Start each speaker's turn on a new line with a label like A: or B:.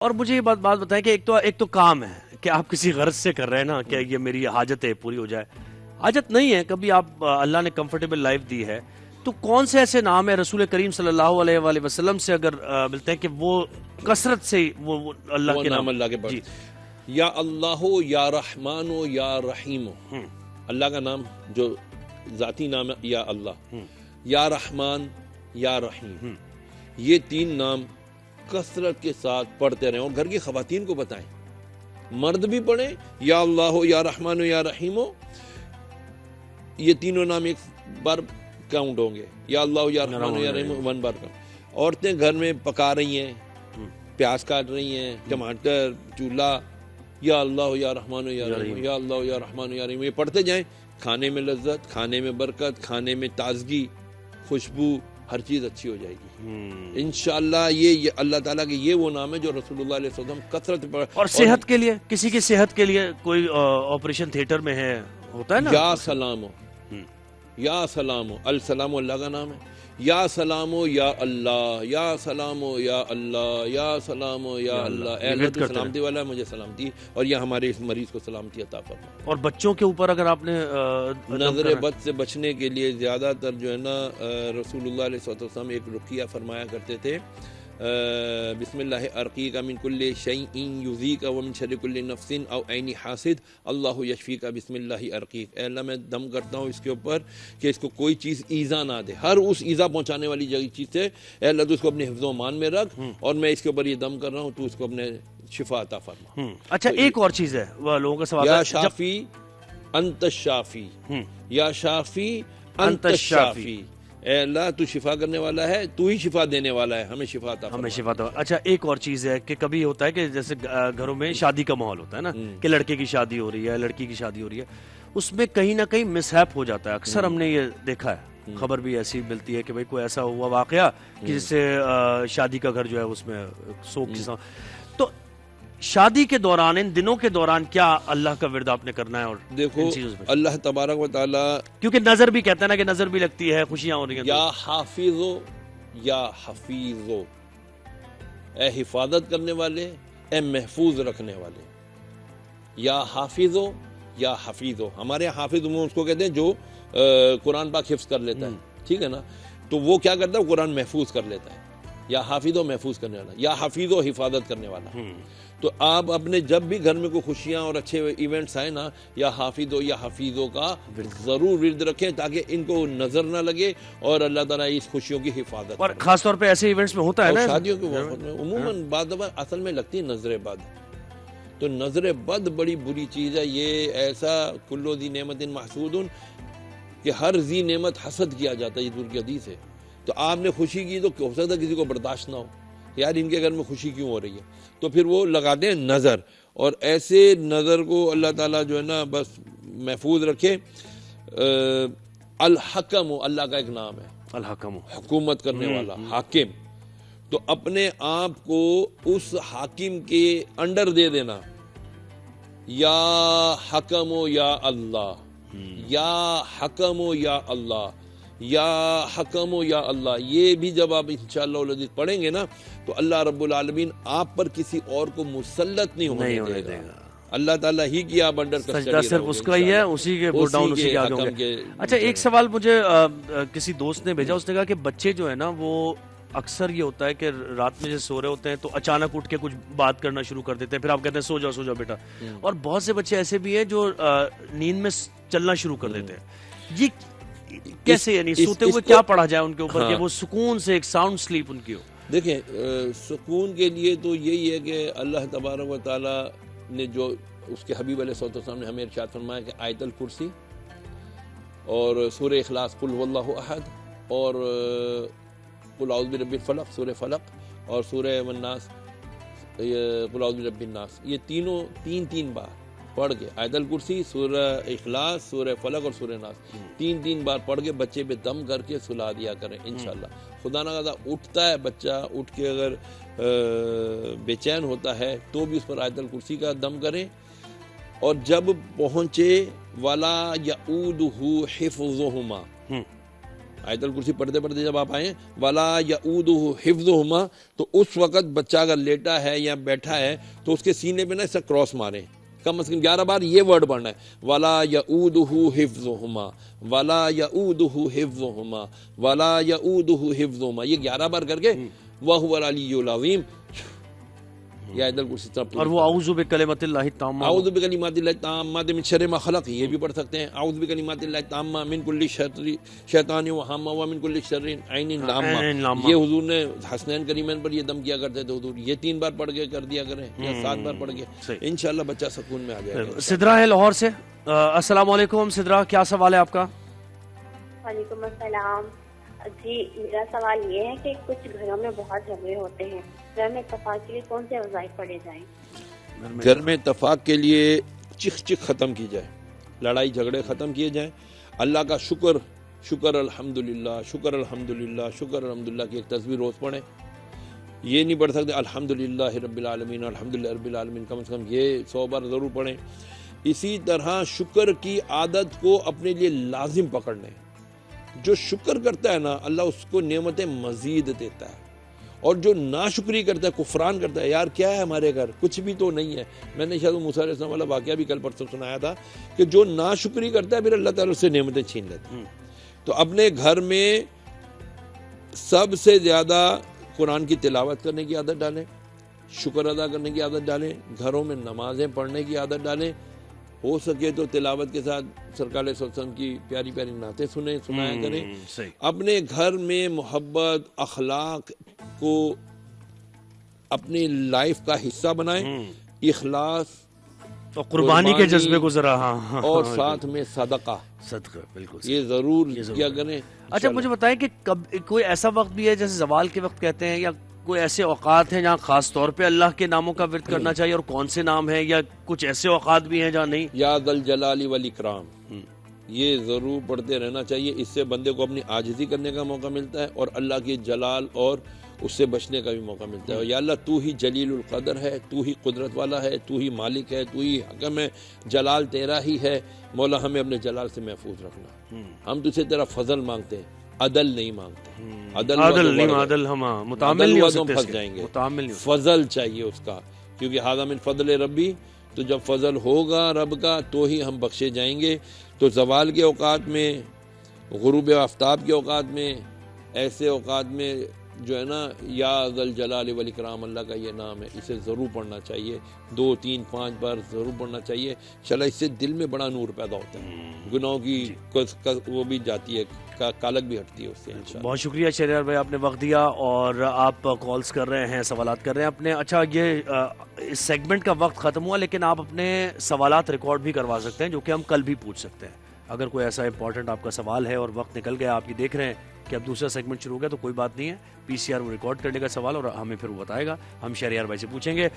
A: اور مجھے یہ بات بتائیں کہ ایک تو کام ہے کہ آپ کسی غرض سے کر رہے ہیں نا کہ یہ میری حاجت ہے پوری ہو جائے. حاجت نہیں ہے, کبھی آپ اللہ نے کمفرٹیبل لائف دی ہے تو کون سے ایسے نام ہے رسول کریم صلی اللہ علیہ وآلہ وسلم سے اگر ملتے ہیں کہ وہ کثرت سے وہ اللہ کے نام
B: اللہ کے پاس.
A: جی
B: یا اللہ یا رحمان یا رحیم, اللہ کا نام جو ذاتی نام ہے یا اللہ, یا رحمان یا رحیم, یہ تین نام کثرت کے ساتھ پڑھتے رہیں اور گھر کی خواتین کو بتائیں, مرد بھی پڑھیں یا اللہ یا رحمان یا رحیم, یہ تینوں نام ایک بار کاؤنٹ ہوں گے, یا اللہ یا رحمان یا رحیم ون بار کاؤنٹ. عورتیں گھر میں پکا رہی ہیں, پیاز کاٹ رہی ہیں, ٹماٹر, چولہا, یا اللہ یا رحمان یا رحیم, یا اللہ یا رحمان یا رحیم, یہ پڑھتے جائیں. کھانے میں لذت, کھانے میں برکت, کھانے میں تازگی, خوشبو, ہر چیز اچھی ہو جائے گی انشاءاللہ. یہ اللہ تعالیٰ کے یہ وہ نام ہے جو رسول اللہ علیہ وسلم کثرت پڑھ.
A: اور صحت کے لیے, کسی کی صحت کے لیے کوئی آپریشن تھیٹر میں ہے, ہوتا ہے نا,
B: یا سلام, یا سلام, السلام اللہ کا نام ہے, یا سلام یا اللہ, یا سلام یا اللہ, یا سلام یا اللہ. اے اللہ تو سلامتی والا ہے, مجھے سلامتی اور یہ ہمارے اس مریض کو سلامتی عطا فرما.
A: اور بچوں کے اوپر اگر آپ نے
B: نظر بد سے بچنے کے لیے زیادہ تر جو ہے نا رسول اللہ علیہ وسلم ایک رقیہ فرمایا کرتے تھے, بسم اللہ ارقیک من کل شیء یؤذیک ومن شر کل نفس او عین حاسد اللہ یشفیک بسم اللہ ارقیک. اے اللہ میں دم کرتا ہوں اس کے اوپر کہ اس کو کوئی چیز ایذا نہ دے, ہر اس ایذا پہنچانے والی چیز سے اے اللہ تو اس کو اپنے حفظ و امان میں رکھ, اور میں اس کے اوپر یہ دم کر رہا ہوں تو اس کو اپنے شفا عطا فرما.
A: اچھا ایک اور چیز ہے, وہ لوگوں کا سوال ہے,
B: یا شافی انت الشافی, یا شافی انت الشافی, اے اللہ تو شفا کرنے والا ہے, تو ہی شفا دینے والا ہے, ہمیں شفا عطا فرما.
A: ہمیں شفا دو. اچھا ایک اور چیز ہے کہ کبھی ہوتا ہے کہ جیسے گھروں میں شادی کا ماحول ہوتا ہے نا, کہ لڑکے کی شادی ہو رہی ہے, لڑکی کی شادی ہو رہی ہے, اس میں کہیں نہ کہیں مس ہیپ ہو جاتا ہے. اکثر ہم نے یہ دیکھا ہے, خبر بھی ایسی ملتی ہے کہ بھئی کوئی ایسا ہوا واقعہ کہ جس سے شادی کا گھر جو ہے اس میں سوگ جیسا. تو شادی کے دوران, ان دنوں کے دوران کیا اللہ کا ورد آپ نے کرنا ہے؟ اور
B: دیکھو اللہ تبارک و تعالی,
A: کیونکہ نظر بھی کہتے ہیں نا کہ نظر بھی لگتی ہے, خوشیاں ہو رہی ہیں,
B: یا حافظو یا حفیظو, اے حفاظت کرنے والے, اے محفوظ رکھنے والے. یا حافظو یا حفیظو, ہمارے حافظ اس کو کہتے ہیں جو قرآن پاک حفظ کر لیتا ہے, ٹھیک ہے نا, تو وہ کیا کرتا ہے, قرآن محفوظ کر لیتا ہے. یا حافظو محفوظ کرنے والا, یا حفیظو حفاظت کرنے والا. تو آپ اپنے جب بھی گھر میں کوئی خوشیاں اور اچھے ایونٹس آئے نا, یا حافظو یا حفیظو کا ضرور ورد رکھیں تاکہ ان کو نظر نہ لگے اور اللہ تعالیٰ اس خوشیوں کی حفاظت.
A: اور خاص طور پہ ایسے ایونٹس میں ہوتا ہے نا,
B: شادیوں کے وقت میں عموماً بعض دفعہ اصل میں لگتی ہے نظر بد. تو نظر بد بڑی بری چیز ہے. یہ ایسا کلو ذی نعمت محسود کہ ہر ذی نعمت حسد کیا جاتا ہے, یہ دور کی حدیث ہے. تو آپ نے خوشی کی تو ہو سکتا ہے کسی کو برداشت نہ ہو, یار ان کے گھر میں خوشی کیوں ہو رہی ہے, تو پھر وہ لگاتے ہیں نظر. اور ایسے نظر کو اللہ تعالیٰ جو ہے نا بس محفوظ رکھے. الحکم, اللہ کا ایک نام ہے,
A: الحکم,
B: حکومت کرنے والا, حاکم. تو اپنے آپ کو اس حاکم کے انڈر دے دینا, یا حکم یا اللہ, یا حکم یا اللہ, یا حکم یا اللہ. یہ بھی جب آپ انشاءاللہ العزیز پڑھیں گے نا تو اللہ رب العالمین آپ پر کسی اور کو مسلط نہیں ہونے دے گا. اللہ تعالیٰ ہی کی آپ انڈر
A: سجدہ صرف اس کا ہی ہے, اسی کے بول ڈاؤن اسی کے آگے ہوں گے. اچھا ایک سوال مجھے کسی دوست نے بھیجا, اس نے کہا کہ بچے جو ہے نا وہ اکثر یہ ہوتا ہے کہ رات میں جب سو رہے ہوتے ہیں تو اچانک اٹھ کے کچھ بات کرنا شروع کر دیتے ہیں, پھر آپ کہتے ہیں سو جاؤ بیٹا. اور بہت سے بچے ایسے بھی ہیں جو نیند میں چلنا شروع کر دیتے ہیں. یہ کیسے, یعنی سوتے ہوئے کیا پڑھا جائے ان کے اوپر کہ وہ سکون سے ایک ساؤنڈ سلیپ ان کی ہو؟
B: دیکھیں سکون کے لیے تو یہی ہے کہ اللہ تبارک و تعالیٰ نے جو اس کے حبیب علیہ السلام نے ہمیں ارشاد فرمایا کہ آیت الکرسی اور سورہ اخلاص قل هو اللہ احد, اور قل اعوذ برب الفلق سورہ فلق, اور سورہ الناس قل اعوذ برب الناس, یہ تینوں تین بار پڑھ کے, آیت الکرسی, سورہ اخلاص, سورہ فلق اور سورہ ناس, تین بار پڑھ کے بچے پہ دم کر کے سلا دیا کریں انشاءاللہ. خدا نہ خدا اٹھتا ہے بچہ, اٹھ کے اگر بے چین ہوتا ہے تو بھی اس پر آیت الکرسی کا دم کریں. اور جب پہنچے ولا یعودہ حفظہما, آیت الکرسی پڑھتے پڑھتے جب آپ آئیں ولا یعودہ حفظہما، تو اس وقت بچہ اگر لیٹا ہے یا بیٹھا ہے تو اس کے سینے پہ نا ایسا کراس ماریں، کم از کم 11 بار یہ ورڈ پڑھنا ہے، ولا یعودہ حفظہما، ولا یعودہ حفظہما، ولا یعودہ حفظہما، یہ 11 بار کر کے وَهُوَ الْعَلِيُّ الْعَظِيمُ، یہ آیت الکرسی طرف،
A: اور وہ اعوذ بکلمات اللہ التامہ،
B: اعوذ بکلمات اللہ التامات من شر ما خلق، یہ بھی پڑھ سکتے ہیں، اعوذ بکلمات اللہ التامہ من کل شر شیطان وہامہ ومن کل شر عین لامہ، یہ حضور نے حسنین کریمین پر یہ دم کیا کرتے تھے حضور، یہ 3 بار پڑھ کے کر دیا کریں یا 7 بار پڑھ کے، انشاءاللہ بچہ سکون میں آ جائے گا۔
A: سدرا ہے لاہور سے، السلام علیکم سدرا، کیا سوال ہے آپ کا؟
C: وعلیکم السلام جی، میرا سوال یہ ہے کہ کچھ گھروں میں بہت جھگڑے ہوتے ہیں، گھر میں اتفاق کے لیے کون سے وظائف پڑھے جائیں؟
B: گھر میں اتفاق کے لیے چخ چخ ختم کی جائے، لڑائی جھگڑے ختم کیے جائیں، اللہ کا شکر، شکر الحمدللہ، شکر الحمدللہ، شکر الحمدللہ کی ایک تصویر روز پڑھیں، یہ نہیں پڑھ سکتے الحمدللہ رب العالمین، الحمدللہ رب العالمین، کم از کم یہ 100 بار ضرور پڑھیں۔ اسی طرح شکر کی عادت کو اپنے لیے لازم پکڑ لیں، جو شکر کرتا ہے نا اللہ اس کو نعمتیں مزید دیتا ہے، اور جو ناشکری کرتا ہے، کفران کرتا ہے، یار کیا ہے ہمارے گھر، کچھ بھی تو نہیں ہے، میں نے شاید موسیٰ علیہ السلام والا واقعہ بھی کل پرسوں سنایا تھا کہ جو ناشکری کرتا ہے پھر اللہ تعالیٰ اس سے نعمتیں چھین لیتا ہے۔ تو اپنے گھر میں سب سے زیادہ قرآن کی تلاوت کرنے کی عادت ڈالیں، شکر ادا کرنے کی عادت ڈالیں، گھروں میں نمازیں پڑھنے کی عادت ڈالیں، ہو سکے تو تلاوت کے ساتھ سرکار صلی اللہ علیہ وسلم کی پیاری پیاری نعتیں سنایا کریں، اپنے گھر میں محبت، اخلاق کو اپنی لائف کا حصہ بنائیں، اخلاص
A: اور قربانی کے جذبے کو ذرا،
B: اور ساتھ میں صدقہ،
A: بالکل
B: یہ ضرور کیا کریں۔
A: اچھا مجھے بتائیں کہ کوئی ایسا وقت بھی ہے جیسے زوال کے وقت کہتے ہیں، یا کوئی ایسے اوقات ہیں جہاں خاص طور پہ اللہ کے ناموں کا ورد کرنا چاہیے، اور کون سے نام ہیں، یا کچھ ایسے اوقات بھی ہیں جہاں نہیں؟
B: یا ذا الجلال والاکرام، یہ ضرور پڑھتے رہنا چاہیے، اس سے بندے کو اپنی عاجزی کرنے کا موقع ملتا ہے اور اللہ کی جلال اور اس سے بچنے کا بھی موقع ملتا ہے۔ یا اللہ تو ہی جلیل القدر ہے، تو ہی قدرت والا ہے، تو ہی مالک ہے، تو ہی حکم ہے، جلال تیرا ہی ہے، مولا ہمیں اپنے جلال سے محفوظ رکھنا، ہم تجھ سے تیرا فضل مانگتے ہیں، عدل نہیں مانگتے،
A: عدل ہم متعامل نہیں ہو سکتے،
B: پھنس جائیں گے، فضل چاہیے اس کا، کیونکہ ھذا من فضل ربی، تو جب فضل ہوگا رب کا تو ہی ہم بخشے جائیں گے۔ تو زوال کے اوقات میں، غروب آفتاب کے اوقات میں، ایسے اوقات میں جو ہے نا یا ذا الجلال والاکرام، اللہ کا یہ نام ہے، اسے ضرور پڑھنا چاہیے، 2 3 5 بار ضرور پڑھنا چاہیے، انشاءاللہ اس سے دل میں بڑا نور پیدا ہوتا ہے، گناہوں کی وہ بھی جاتی ہے، کالک بھی ہٹتی ہے اس سے انشاءاللہ۔
A: بہت شکریہ شہریار بھائی، آپ نے وقت دیا اور آپ کالز کر رہے ہیں، سوالات کر رہے ہیں اپنے۔ اچھا یہ اس سیگمنٹ کا وقت ختم ہوا، لیکن آپ اپنے سوالات ریکارڈ بھی کروا سکتے ہیں، جو کہ ہم کل بھی پوچھ سکتے ہیں۔ اگر کوئی ایسا امپورٹنٹ آپ کا سوال ہے اور وقت نکل گیا، آپ یہ دیکھ رہے ہیں کہ اب دوسرا سیگمنٹ شروع ہو گیا، تو کوئی بات نہیں ہے، پی سی آر وہ ریکارڈ کر لے گا سوال اور ہمیں پھر وہ بتائے گا، ہم شہریار بھائی سے پوچھیں گے۔